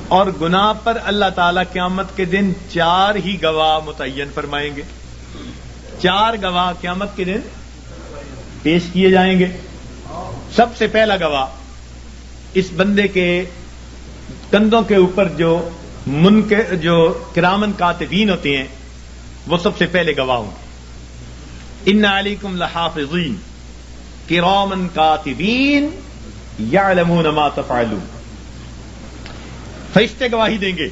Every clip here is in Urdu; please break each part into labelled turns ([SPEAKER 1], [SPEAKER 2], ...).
[SPEAKER 1] اور گناہ پر اللہ تعالیٰ قیامت کے دن 4 ہی گواہ متعین فرمائیں گے. 4 گواہ قیامت کے دن پیش کیے جائیں گے. سب سے پہلا گواہ اس بندے کے کندھوں کے اوپر جو کرامن کاتبین ہوتے ہیں وہ سب سے پہلے گواہ ہوں گے. ان علیکم لحافظین کرامن کاتبین یعلمون ما تفعلون. فرشتے گواہی دیں گے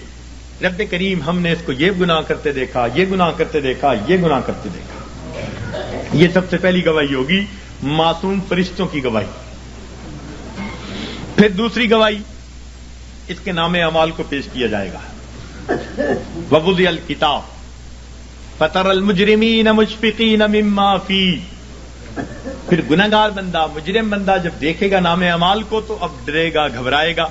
[SPEAKER 1] رب کریم ہم نے اس کو یہ گناہ کرتے دیکھا، یہ گناہ کرتے دیکھا، یہ گناہ کرتے دیکھا. یہ سب سے پہلی گواہی ہوگی معصوم فرشتوں کی گواہی. پھر دوسری گواہی اس کے نام اعمال کو پیش کیا جائے گا. ووضع الکتاب فتری المجرمین مشفقین مما فیہ. پھر گنہگار بندہ، مجرم بندہ جب دیکھے گا نام اعمال کو تو اب ڈرے گا، گھبرائے گا.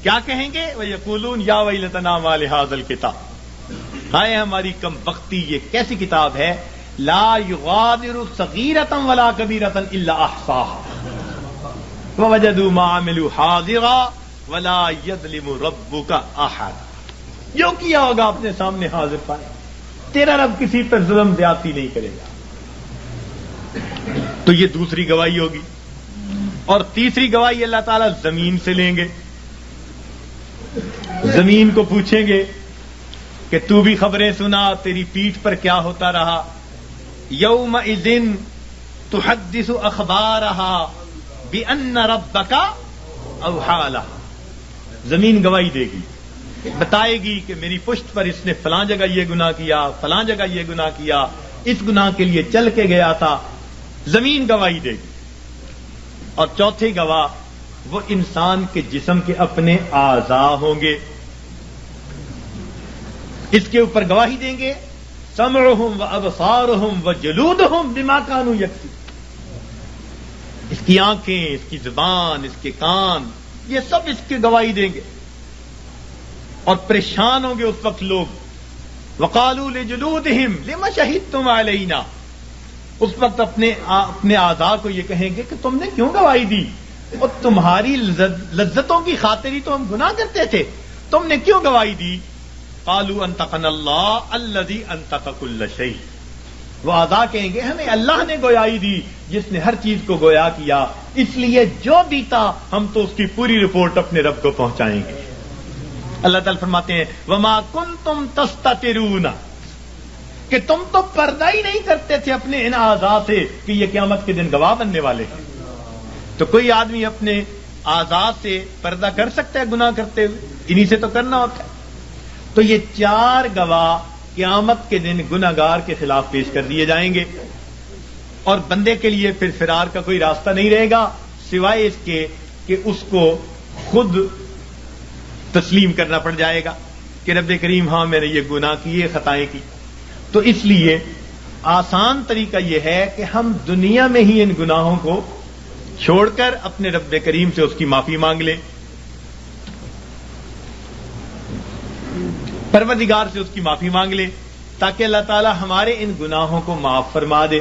[SPEAKER 1] کیا کہیں گے؟ وَيَقُولُونَ يَا وَيْلَتَنَا مَا لِهَٰذَا الْكِتَابِ. ہائے ہماری کم بختی، یہ کیسی کتاب ہے. لا يغادر صغیرة ولا کبیرة الا احصاها ووجدوا ما عملوا حاضرا ولا يظلم ربك احد. جو کیا ہوگا اپنے سامنے حاضر پائے. تیرا رب کسی پر ظلم زیادتی نہیں کرے گا. تو یہ دوسری گواہی ہوگی. اور تیسری گواہی اللہ تعالیٰ زمین سے لیں گے. زمین کو پوچھیں گے کہ تو بھی خبریں سنا، تیری پیٹھ پر کیا ہوتا رہا. یومئذ تحدث اخبارها بان ربک اوحی لها. زمین گواہی دے گی، بتائے گی کہ میری پشت پر اس نے فلاں جگہ یہ گناہ کیا، فلاں جگہ یہ گناہ کیا، اس گناہ کے لیے چل کے گیا تھا. زمین گواہی دے گی. اور چوتھے گواہ وہ انسان کے جسم کے اپنے اعضاء ہوں گے. اس کے اوپر گواہی دیں گے سمعهم وابصارهم وجلودهم بما كانوا يكسبون. اس کی آنکھیں، اس کی زبان، اس کے کان، یہ سب اس کی گواہی دیں گے. اور پریشان ہوں گے اس وقت لوگ. وقالوا لجلودهم لما شهدتم علينا. اس وقت اپنے اعضاء کو یہ کہیں گے کہ تم نے کیوں گواہی دی؟ اور تمہاری لذتوں کی خاطر ہی تو ہم گناہ کرتے تھے، تم نے کیوں گواہی دی؟ قالوا انطقنا اللہ الذی انطق کل شیء. وہ اعضاء کہیں گے ہمیں اللہ نے گویائی دی جس نے ہر چیز کو گویا کیا، اس لیے جو بیتا ہم تو اس کی پوری رپورٹ اپنے رب کو پہنچائیں گے. اللہ تعالیٰ فرماتے ہیں وما کنتم تستترون، کہ تم تو پردہ ہی نہیں کرتے تھے اپنے ان اعضاء سے کہ یہ قیامت کے دن گواہ بننے والے ہیں. تو کوئی آدمی اپنے اعضاء سے پردہ کر سکتا ہے گناہ کرتے ہوئے؟ انہی سے تو کرنا ہوتا ہے. تو یہ 4 گواہ قیامت کے دن گناہگار کے خلاف پیش کر دیے جائیں گے. اور بندے کے لیے پھر فرار کا کوئی راستہ نہیں رہے گا سوائے اس کے کہ اس کو خود تسلیم کرنا پڑ جائے گا کہ رب کریم ہاں میں نے یہ گناہ کیے، خطائیں کی. تو اس لیے آسان طریقہ یہ ہے کہ ہم دنیا میں ہی ان گناہوں کو چھوڑ کر اپنے رب کریم سے اس کی معافی مانگ لیں، پروردگار سے اس کی معافی مانگ لیں، تاکہ اللہ تعالی ہمارے ان گناہوں کو معاف فرما دے.